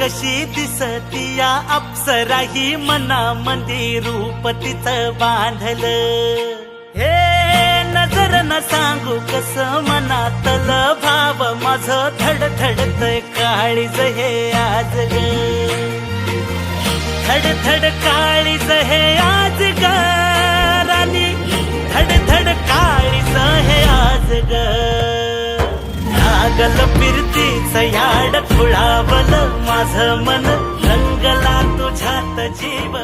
कशी दिसती या अप्सरा ही मनामंदी रूप तिचं बांधलं. हे नजर न सांगू कस मनातलं भाव माझं धडधडतय काळीज हे आज ग. धडधड काळीज हे आज ग राणी, धडधड काळीज हे आज ग. लागल फिरतीच याड खुळावलं माझं मन, रंगला तुझ्यात जीव.